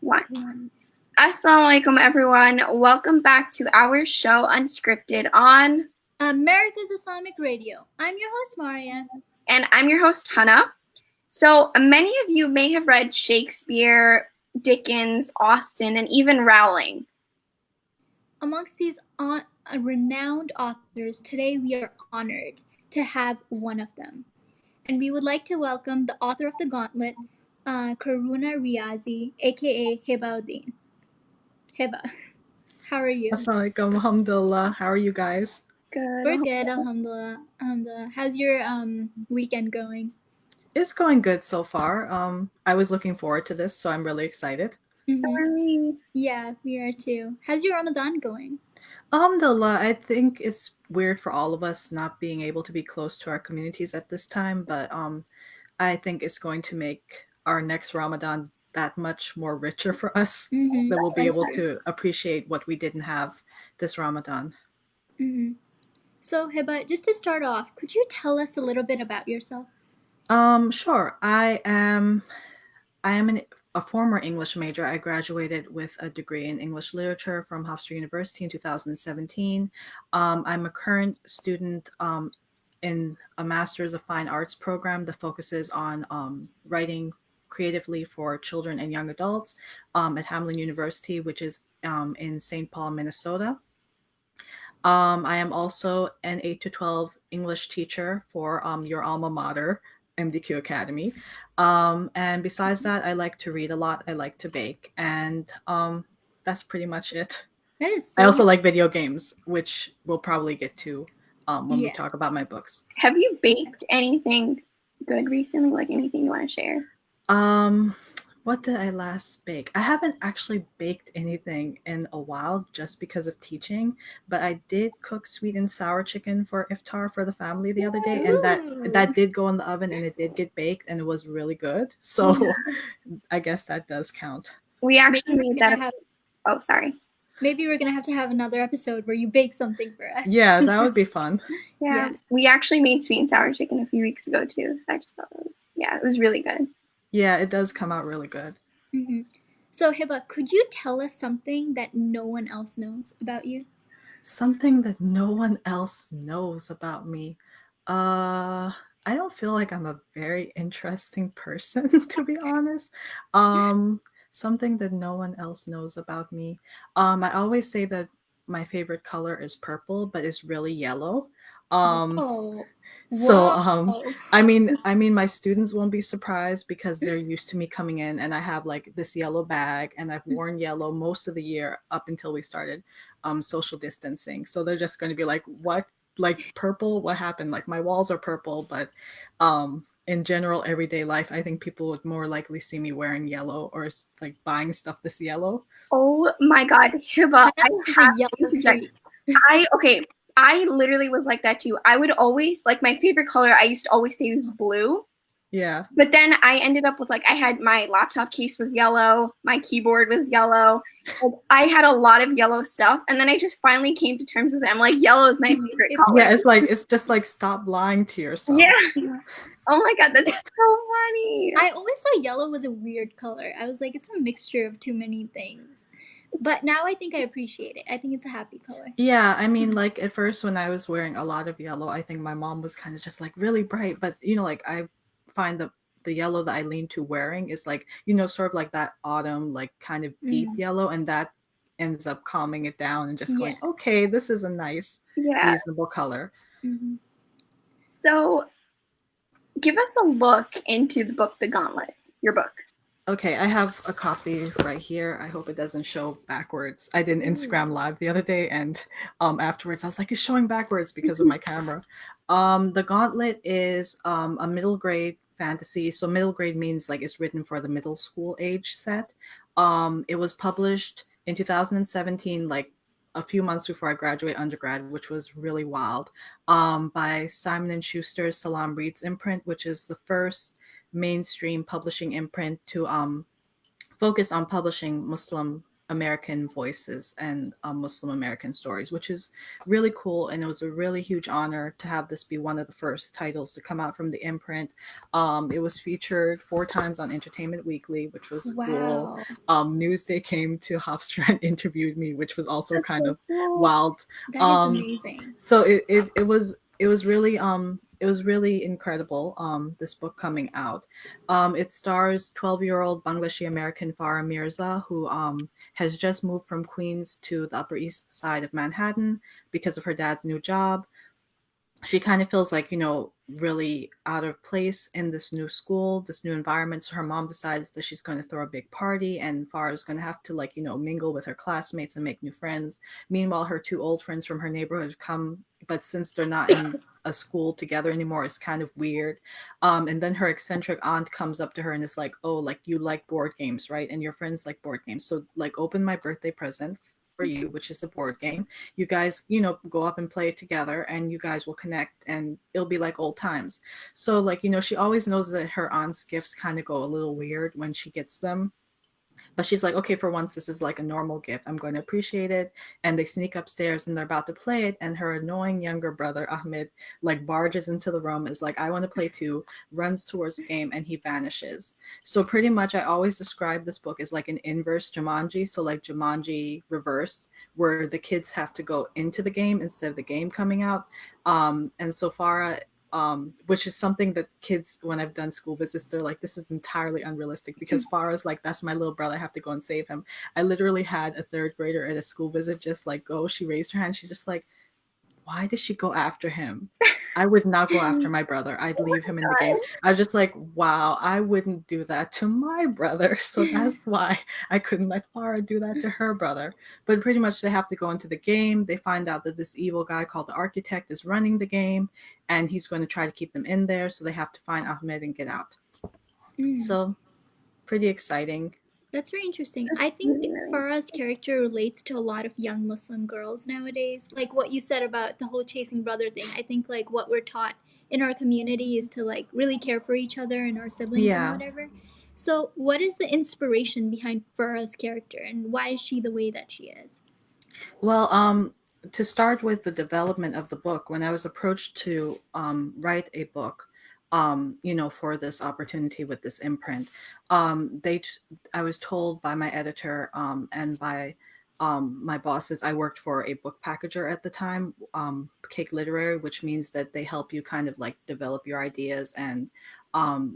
One. Assalamu alaikum, everyone. Welcome back to our show, Unscripted, on America's Islamic Radio. I'm your host, Maria. And I'm your host, Hannah. So, many of you may have read Shakespeare, Dickens, Austen, and even Rowling. Amongst these renowned authors, today we are honored to have one of them. And we would like to welcome the author of the Gauntlet, Karuna Riazi, aka Hebah Uddin. Hebah, how are you? Assalamu alaikum, alhamdulillah. How are you guys? Good. We're good, alhamdulillah. How's your weekend going? It's going good so far. I was looking forward to this, so I'm really excited. So are we. Yeah, we are too. How's your Ramadan going? Alhamdulillah, I think it's weird for all of us not being able to be close to our communities at this time, but I think it's going to make our next Ramadan that much more richer for us. That we'll be able to appreciate what we didn't have this Ramadan. So, Hebah, just to start off, could you tell us a little bit about yourself? Sure. I am a former English major. I graduated with a degree in English literature from Hofstra University in 2017. I'm a current student in a Master's of Fine Arts program that focuses on writing creatively for children and young adults at Hamline University, which is in St. Paul, Minnesota. I am also an 8 to 12 English teacher for your alma mater, MDQ Academy. And besides that, I like to read a lot. I like to bake. And that's pretty much it. That is I also like video games, which we'll probably get to when we talk about my books. Have you baked anything good recently? Like anything you want to share? What did I last bake? I haven't actually baked anything in a while just because of teaching, but I did cook sweet and sour chicken for iftar for the family the other day, and that did go in the oven and it did get baked and it was really good. So I guess that does count. We actually made that. Oh, sorry. Maybe we're gonna have to have another episode where you bake something for us. Yeah, that would be fun. Yeah, we actually made sweet and sour chicken a few weeks ago too, so I just thought it was really good. Yeah, it does come out really good. So, Hebah, could you tell us something that no one else knows about you? Something that no one else knows about me? I don't feel like I'm a very interesting person, to be honest. Something that no one else knows about me. I always say that my favorite color is purple, but it's really yellow. So I mean my students won't be surprised because they're used to me coming in and I have like this yellow bag and I've worn yellow most of the year up until we started social distancing. So they're just going to be like, what? Like purple? What happened? Like my walls are purple, but in general everyday life I think people would more likely see me wearing yellow or like buying stuff this yellow. Oh my god, Hebah, I literally was like that too. I would always, like, my favorite color I used to always say was blue. Yeah. But then I ended up with, like, I had my laptop case was yellow. My keyboard was yellow. I had a lot of yellow stuff. And then I just finally came to terms with it. I'm like, yellow is my favorite color. Yeah, it's just like, stop lying to yourself. Yeah. Oh my god, that's so funny. I always thought yellow was a weird color. I was like, it's a mixture of too many things. But now I think I appreciate it. I think it's a happy color. Yeah, I mean, like at first when I was wearing a lot of yellow, I think my mom was kind of just like really bright. But like I find the yellow that I lean to wearing is like, sort of like that autumn, like kind of deep yellow, and that ends up calming it down and just going, okay, this is a nice, reasonable color. So give us a look into the book, The Gauntlet, your book. Okay, I have a copy right here. I hope it doesn't show backwards. I did an Instagram live the other day, and afterwards I was like, it's showing backwards because of my camera. The Gauntlet is a middle grade fantasy. So middle grade means like it's written for the middle school age set. It was published in 2017, like a few months before I graduated undergrad, which was really wild, by Simon & Schuster's Salam Reads imprint, which is the first mainstream publishing imprint to focus on publishing Muslim American voices and Muslim American stories, which is really cool. And it was a really huge honor to have this be one of the first titles to come out from the imprint. It was featured 4 times on Entertainment Weekly, which was cool. Wow. Newsday came to Hofstra and interviewed me, which was also That's kind so of cool. wild. That is amazing. So it was really incredible, this book coming out. It stars 12-year-old Bangladeshi American Farah Mirza, who has just moved from Queens to the Upper East Side of Manhattan because of her dad's new job. She kind of feels like, really out of place in this new school, this new environment. So her mom decides that she's going to throw a big party, and Farah is going to have to, like, mingle with her classmates and make new friends. Meanwhile, her 2 old friends from her neighborhood come, but since they're not in a school together anymore, it's kind of weird. And then her eccentric aunt comes up to her and is like, oh, like, you like board games, right? And your friends like board games. So, like, open my birthday present for you, which is a board game. You guys, go up and play it together, and you guys will connect, and it'll be like old times. So, like, she always knows that her aunt's gifts kind of go a little weird when she gets them. But she's like, okay, for once, this is like a normal gift. I'm going to appreciate it. And they sneak upstairs and they're about to play it. And her annoying younger brother, Ahmed, like, barges into the room, is like, I want to play too, runs towards the game, and he vanishes. So pretty much I always describe this book as like an inverse Jumanji. So like Jumanji reverse, where the kids have to go into the game instead of the game coming out. And so Farah, which is something that kids, when I've done school visits, they're like, this is entirely unrealistic, because Farah's like, that's my little brother, I have to go and save him. I literally had a 3rd grader at a school visit just like go, she raised her hand, she's just like, why did she go after him? I would not go after my brother. I'd leave him in the game. I was just like, wow, I wouldn't do that to my brother. So that's why I couldn't let Farah do that to her brother. But pretty much they have to go into the game. They find out that this evil guy called the Architect is running the game, and he's going to try to keep them in there. So they have to find Ahmed and get out. So pretty exciting. That's very interesting. I think Farah's character relates to a lot of young Muslim girls nowadays. Like what you said about the whole chasing brother thing. I think like what we're taught in our community is to like really care for each other and our siblings and whatever. So what is the inspiration behind Farah's character, and why is she the way that she is? Well, to start with the development of the book, when I was approached to write a book, for this opportunity with this imprint, I was told by my editor and by my bosses. I worked for a book packager at the time, Cake Literary, which means that they help you kind of like develop your ideas, and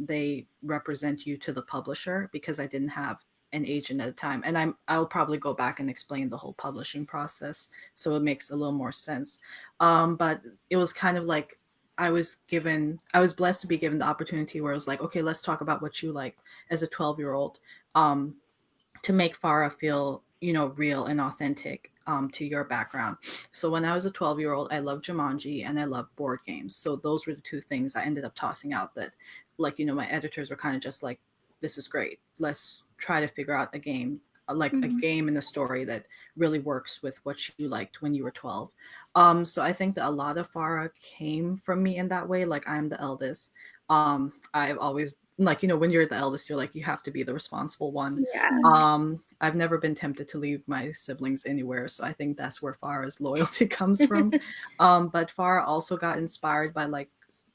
they represent you to the publisher, because I didn't have an agent at the time. And I'll probably go back and explain the whole publishing process so it makes a little more sense. But it was kind of like I was blessed to be given the opportunity where it was like, okay, let's talk about what you like as a 12-year-old, to make Farah feel, real and authentic to your background. So when I was a 12-year-old, I loved Jumanji and I loved board games. So those were the 2 things I ended up tossing out that, like, my editors were kind of just like, this is great. Let's try to figure out a game, like a game and a story that really works with what you liked when you were 12. So I think that a lot of Farah came from me in that way. Like, I'm the eldest. I've always, like, when you're the eldest, you're like, you have to be the responsible one. Yeah. I've never been tempted to leave my siblings anywhere. So I think that's where Farah's loyalty comes from. But Farah also got inspired by like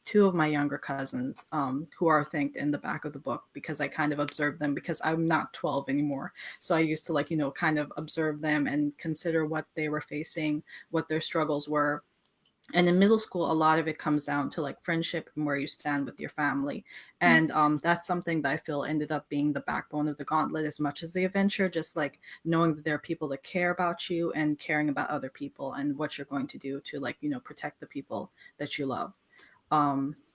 2 of my younger cousins, who are thanked in the back of the book, because I kind of observed them, because I'm not 12 anymore. So I used to like, kind of observe them and consider what they were facing, what their struggles were. And in middle school, a lot of it comes down to like friendship and where you stand with your family. And that's something that I feel ended up being the backbone of the Gauntlet as much as the adventure, just like knowing that there are people that care about you and caring about other people and what you're going to do to, like, protect the people that you love.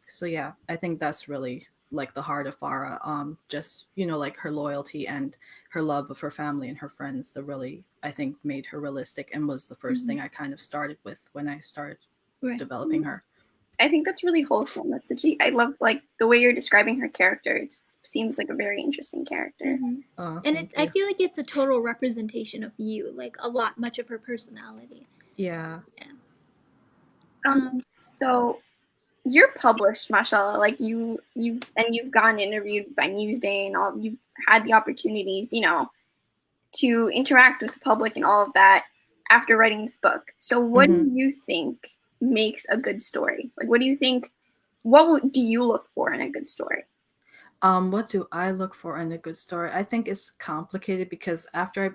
So yeah, I think that's really like the heart of Farah. Just, like her loyalty and her love of her family and her friends that really, I think, made her realistic, and was the first thing I kind of started with when I started developing her. I think that's really wholesome. I love like the way you're describing her character. It seems like a very interesting character. And I feel like it's a total representation of you, like much of her personality. Yeah. So you're published, mashallah. Like you've gotten interviewed by Newsday and all. You've had the opportunities. to interact with the public and all of that after writing this book. So what do you think makes a good story? Like, what do you think, do you look for in a good story? What do I look for in a good story? I think it's complicated because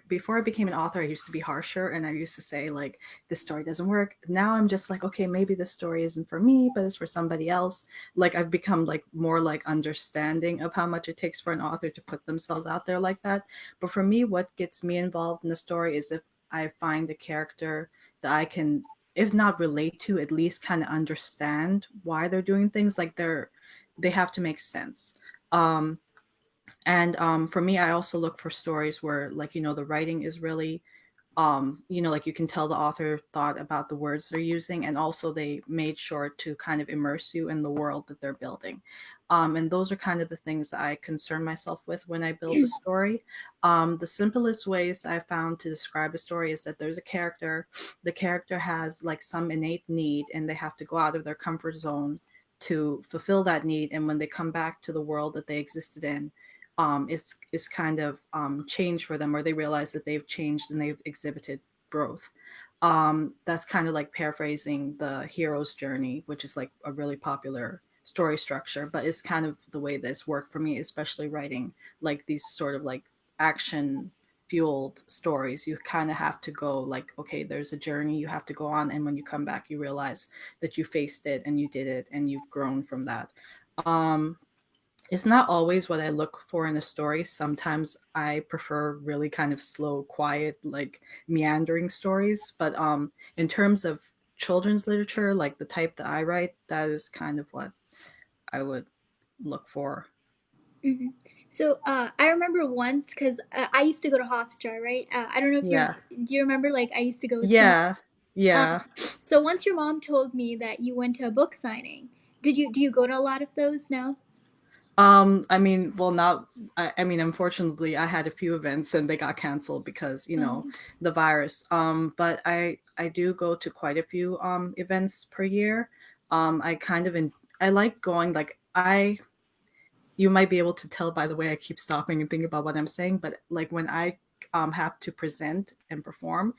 before I became an author, I used to be harsher and I used to say like this story doesn't work. Now I'm just like, okay, maybe this story isn't for me, but it's for somebody else. Like I've become like more like understanding of how much it takes for an author to put themselves out there like that. But for me, what gets me involved in the story is if I find a character that I can, if not relate to, at least kind of understand why they're doing things. Like they have to make sense. um and For me, I also look for stories where, like, the writing is really, like you can tell the author thought about the words they're using, and also they made sure to kind of immerse you in the world that they're building. And those are kind of the things that I concern myself with when I build a story. The simplest ways I found to describe a story is that there's a character. The character has like some innate need, and they have to go out of their comfort zone to fulfill that need. And when they come back to the world that they existed in, it's kind of changed for them, or they realize that they've changed and they've exhibited growth. That's kind of like paraphrasing the hero's journey, which is like a really popular story structure, but it's kind of the way this worked for me, especially writing like these sort of like action fueled stories. You kind of have to go like, okay, there's a journey you have to go on, and when you come back you realize that you faced it and you did it and you've grown from that. um it's not always what I look for in a story. Sometimes I prefer really kind of slow, quiet, like meandering stories. But in terms of children's literature, like the type that I write, that is kind of what I would look for. Mm-hmm. So I remember once, because I used to go to Hofstra, right? I don't know if Yeah. do you remember, like, I used to go with some. Yeah. Yeah. So once your mom told me that you went to a book signing, do you go to a lot of those now? I mean, well, not. I mean, unfortunately, I had a few events and they got canceled because the virus. But I do go to quite a few events per year. I kind of I like going. Like you might be able to tell by the way I keep stopping and think about what I'm saying. But like when I have to present and perform,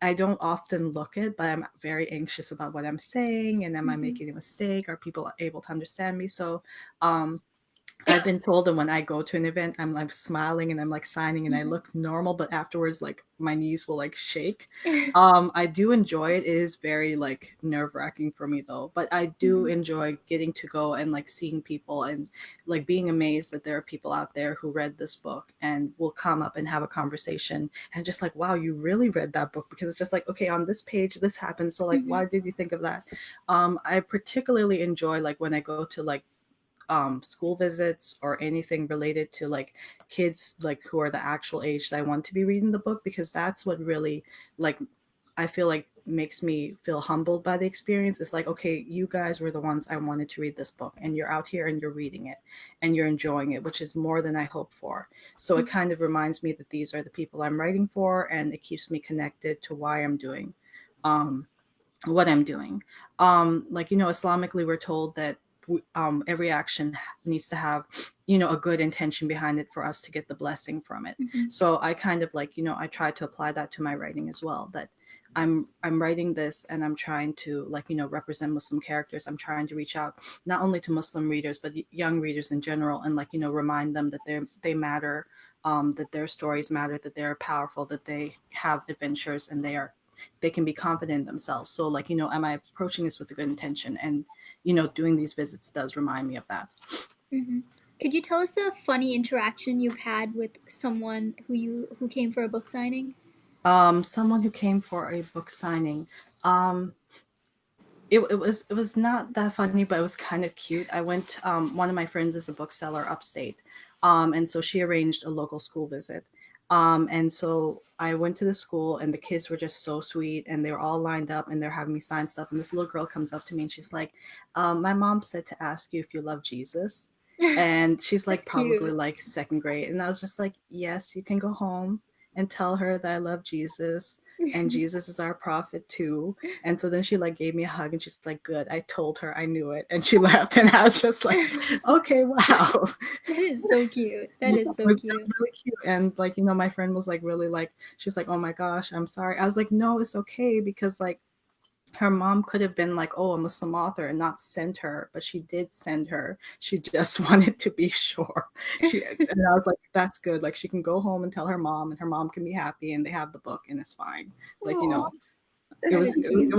I don't often look it, but I'm very anxious about what I'm saying, and am I making a mistake? Are people able to understand me? So. I've been told that when I go to an event, I'm like smiling and I'm like signing and I look normal, but afterwards, like my knees will like shake. I do enjoy it. It is very like nerve wracking for me though, but I do enjoy getting to go and like seeing people and like being amazed that there are people out there who read this book and will come up and have a conversation and just like, wow, you really read that book, because it's just like, okay, on this page, this happened. So like, why did you think of that? I particularly enjoy like when I go to like school visits or anything related to like kids like who are the actual age that I want to be reading the book, because that's what really like I feel like makes me feel humbled by the experience. It's like, okay, you guys were the ones I wanted to read this book, and you're out here and you're reading it and you're enjoying it, which is more than I hoped for. So it kind of reminds me that these are the people I'm writing for, and it keeps me connected to why I'm doing um what I'm doing. Like, Islamically, we're told that every action needs to have, a good intention behind it for us to get the blessing from it. So I kind of like, I try to apply that to my writing as well. That I'm writing this and I'm trying to like, represent Muslim characters. I'm trying to reach out not only to Muslim readers, but young readers in general, and like, remind them that they matter, that their stories matter, that they're powerful, that they have adventures, and they can be confident in themselves. So like, am I approaching this with a good intention? And, doing these visits does remind me of that. Could you tell us a funny interaction you've had with someone who came for a book signing? Someone who came for a book signing. It was not that funny, but it was kind of cute. I went. One of my friends is a bookseller upstate, and so she arranged a local school visit. And so I went to the school, and the kids were just so sweet, and they were all lined up, and they're having me sign stuff. And this little girl comes up to me, and she's like, "My mom said to ask you if you love Jesus." And she's like probably Cute. like second grade, and I was just like, "Yes, you can go home and tell her that I love Jesus." and Jesus is our prophet too. And so then she like gave me a hug and she's like, good, I told her, I knew it. And she left and I was just like, okay, wow. That is so cute. That Yeah, is it so was cute. really cute. And like, my friend was like really like, she's like, oh my gosh, I'm sorry. I was like, no, it's okay, because like her mom could have been like, oh, a Muslim author, and not send her, but she did send her. She just wanted to be sure. And I was like, that's good. Like she can go home and tell her mom, and her mom can be happy, and they have the book, and it's fine. Like Aw, it That was is it, cute.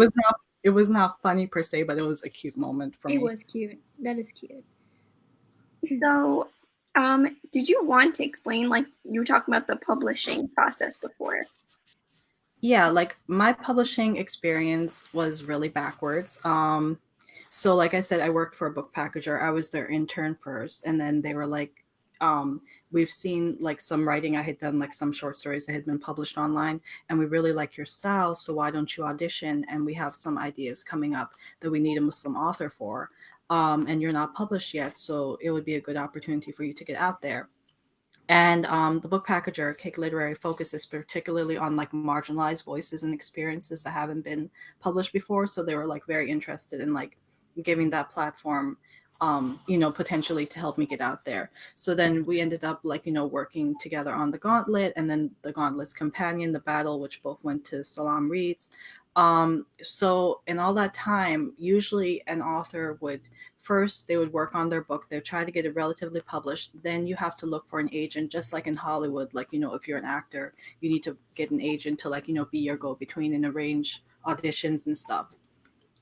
it was not funny per se, but it was a cute moment for It me. was cute. That is cute. So, did you want to explain, like you were talking about the publishing process before? Yeah, like my publishing experience was really backwards. So like I said, I worked for a book packager. I was their intern first, and then they were like, we've seen like some writing I had done, like some short stories that had been published online, and we really like your style, so why don't you audition? And we have some ideas coming up that we need a Muslim author for. And you're not published yet, so it would be a good opportunity for you to get out there. And the book packager, Cake Literary, focuses particularly on like marginalized voices and experiences that haven't been published before. So they were like very interested in like giving that platform, potentially to help me get out there. So then we ended up like, working together on the Gauntlet, and then the Gauntlet's companion, The Battle, which both went to Salam Reads. So in all that time, usually an author would first, they would work on their book, they'd try to get it relatively published, then you have to look for an agent, just like in Hollywood. Like, if you're an actor, you need to get an agent to like, be your go-between and arrange auditions and stuff.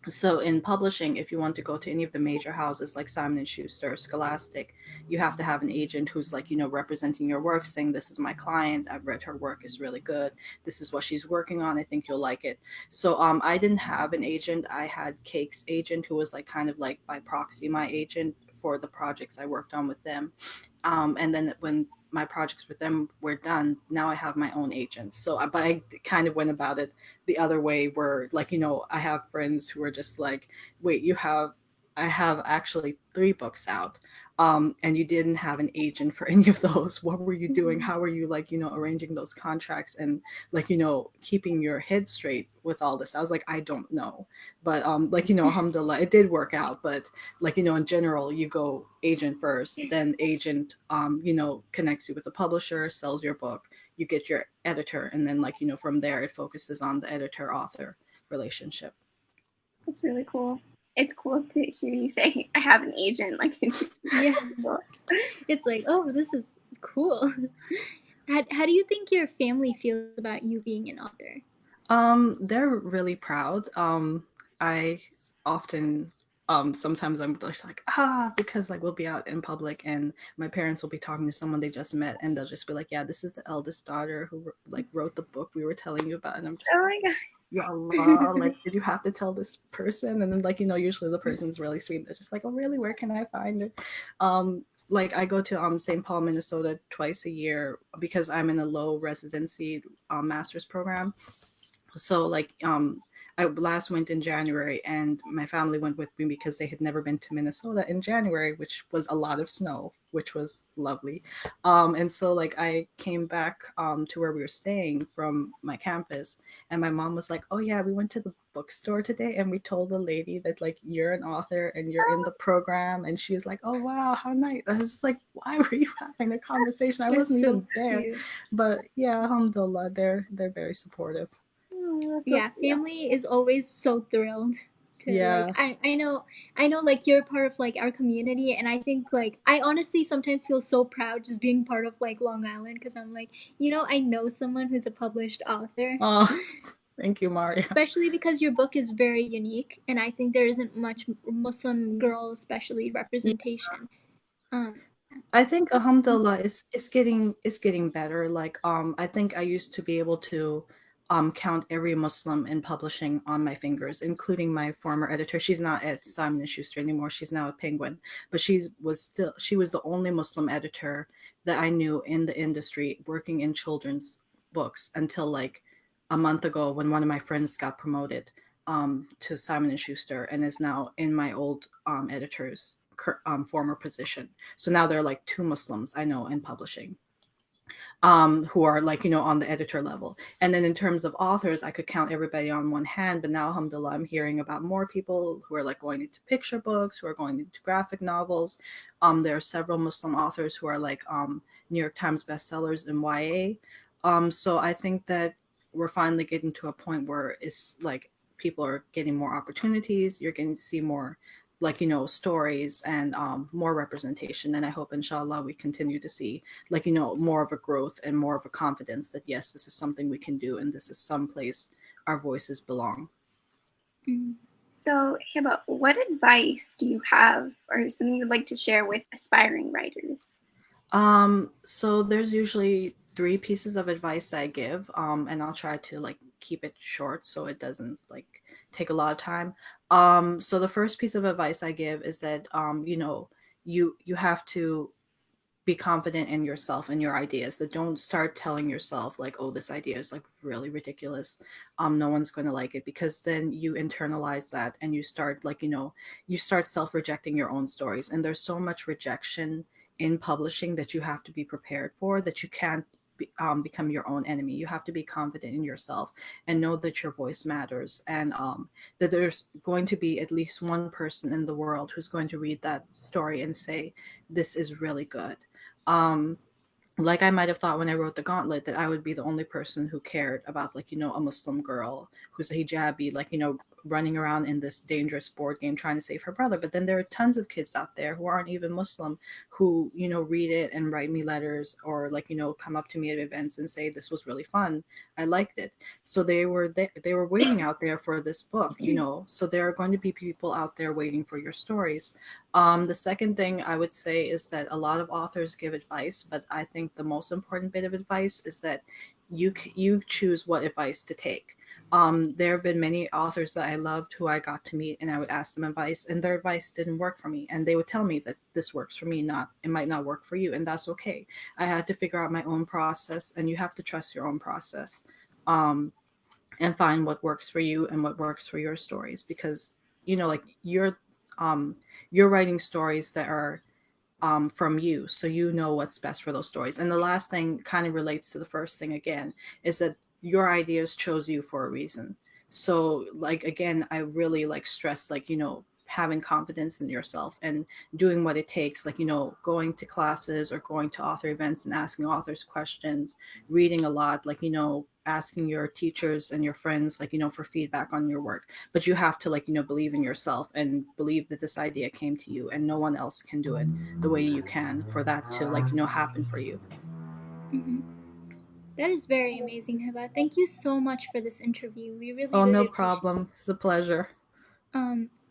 So in publishing, if you want to go to any of the major houses like Simon and Schuster, Scholastic, you have to have an agent who's like, representing your work, saying, this is my client, I've read her work, is really good, this is what she's working on, I think you'll like it. So I didn't have an agent. I had Cake's agent, who was like kind of like by proxy my agent for the projects I worked on with them. And then when my projects with them were done, now I have my own agents. So, but I kind of went about it the other way, where like, I have friends who are just like, wait, I have actually 3 books out. And you didn't have an agent for any of those. What were you doing? How were you like, arranging those contracts and like, keeping your head straight with all this? I was like, I don't know. But like, alhamdulillah, it did work out. But like, in general, you go agent first, then agent, connects you with the publisher, sells your book, you get your editor, and then like, from there it focuses on the editor author relationship. That's really cool. It's cool to hear you say I have an agent. Like, Yeah. It's like, oh, this is cool. How do you think your family feels about you being an author? They're really proud. I often, sometimes I'm just like, because like we'll be out in public and my parents will be talking to someone they just met, and they'll just be like, yeah, this is the eldest daughter who like wrote the book we were telling you about. And I'm just oh like, my god. ya Allah, like, did you have to tell this person? And then like, usually the person's really sweet. They're just like, oh really, where can I find it? Like I go to St. Paul, Minnesota twice a year because I'm in a low residency master's program. So like I last went in January, and my family went with me because they had never been to Minnesota in January, which was a lot of snow, which was lovely. And so like I came back to where we were staying from my campus, and my mom was like, oh yeah, we went to the bookstore today and we told the lady that like you're an author and you're in the program. And she was like, oh wow, how nice. I was just like, why were you having a conversation? I That's wasn't so even there. cute. But yeah, alhamdulillah, they're very supportive. Oh, that's so Yeah, family is always so thrilled to Yeah. like I know like you're part of like our community, and I think like I honestly sometimes feel so proud just being part of like Long Island, because I'm like, I know someone who's a published author. Oh, thank you, Maria. Especially because your book is very unique, and I think there isn't much Muslim girl especially representation. I think alhamdulillah is getting better. Like I think I used to be able to count every Muslim in publishing on my fingers, including my former editor. She's not at Simon and Schuster anymore. She's now at Penguin. But she was the only Muslim editor that I knew in the industry working in children's books until like a month ago, when one of my friends got promoted to Simon and Schuster and is now in my old editor's former position. So now there are like 2 Muslims I know in publishing. who are like, on the editor level. And then in terms of authors, I could count everybody on one hand, but now, alhamdulillah, I'm hearing about more people who are like going into picture books, who are going into graphic novels. There are several Muslim authors who are like New York Times bestsellers in YA. So I think that we're finally getting to a point where it's like people are getting more opportunities. You're getting to see more like, stories and more representation. And I hope, inshallah, we continue to see like, more of a growth and more of a confidence that yes, this is something we can do and this is some place our voices belong. So, Hebah, what advice do you have or something you'd like to share with aspiring writers? So there's usually 3 pieces of advice that I give, and I'll try to like keep it short so it doesn't like take a lot of time. So the first piece of advice I give is that you have to be confident in yourself and your ideas. That don't start telling yourself like, oh, this idea is like really ridiculous, no one's going to like it, because then you internalize that and you start like, you start self-rejecting your own stories. And there's so much rejection in publishing that you have to be prepared for, that you can't become your own enemy. You have to be confident in yourself and know that your voice matters, and that there's going to be at least one person in the world who's going to read that story and say, this is really good. Like I might have thought when I wrote the Gauntlet that I would be the only person who cared about like, a Muslim girl who's a hijabi, like, running around in this dangerous board game trying to save her brother. But then there are tons of kids out there who aren't even Muslim who, read it and write me letters, or like, come up to me at events and say, this was really fun, I liked it. So they were waiting out there for this book, so there are going to be people out there waiting for your stories. The second thing I would say is that a lot of authors give advice, but I think the most important bit of advice is that you choose what advice to take. There have been many authors that I loved who I got to meet, and I would ask them advice, and their advice didn't work for me, and they would tell me that this works for me, it might not work for you, and that's okay. I had to figure out my own process, and you have to trust your own process, and find what works for you and what works for your stories, because like you're writing stories that are from you, so you know what's best for those stories. And the last thing kind of relates to the first thing again, is that your ideas chose you for a reason. So like again, I really like stress like, having confidence in yourself and doing what it takes, like, going to classes or going to author events and asking authors questions, reading a lot, like, asking your teachers and your friends, like, for feedback on your work. But you have to like, believe in yourself and believe that this idea came to you and no one else can do it the way you can for that to like, happen for you. That is very amazing, Hebah. Thank you so much for this interview. We really, Oh, really no appreciate problem. It's a pleasure.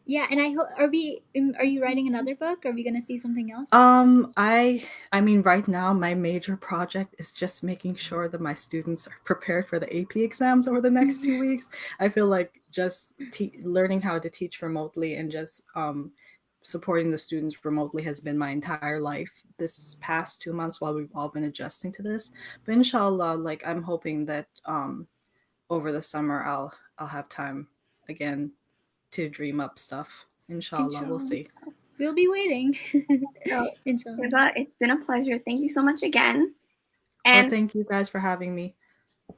Yeah, and I hope are you writing another book? Are we gonna see something else? I mean, right now my major project is just making sure that my students are prepared for the AP exams over the next 2 weeks. I feel like just learning how to teach remotely and just supporting the students remotely has been my entire life this past 2 months while we've all been adjusting to this. But inshallah, like I'm hoping that over the summer I'll have time again to dream up stuff. Inshallah. We'll see. We'll be waiting. So, Inshallah. Hebah, it's been a pleasure. Thank you so much again. And thank you guys for having me.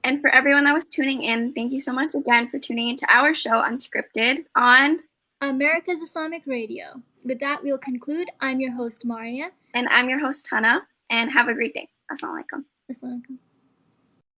And for everyone that was tuning in, thank you so much again for tuning into our show, Unscripted, on America's Islamic Radio. With that, we'll conclude. I'm your host, Maria. And I'm your host, Hannah. And have a great day. Assalamu alaikum. Assalamu alaikum.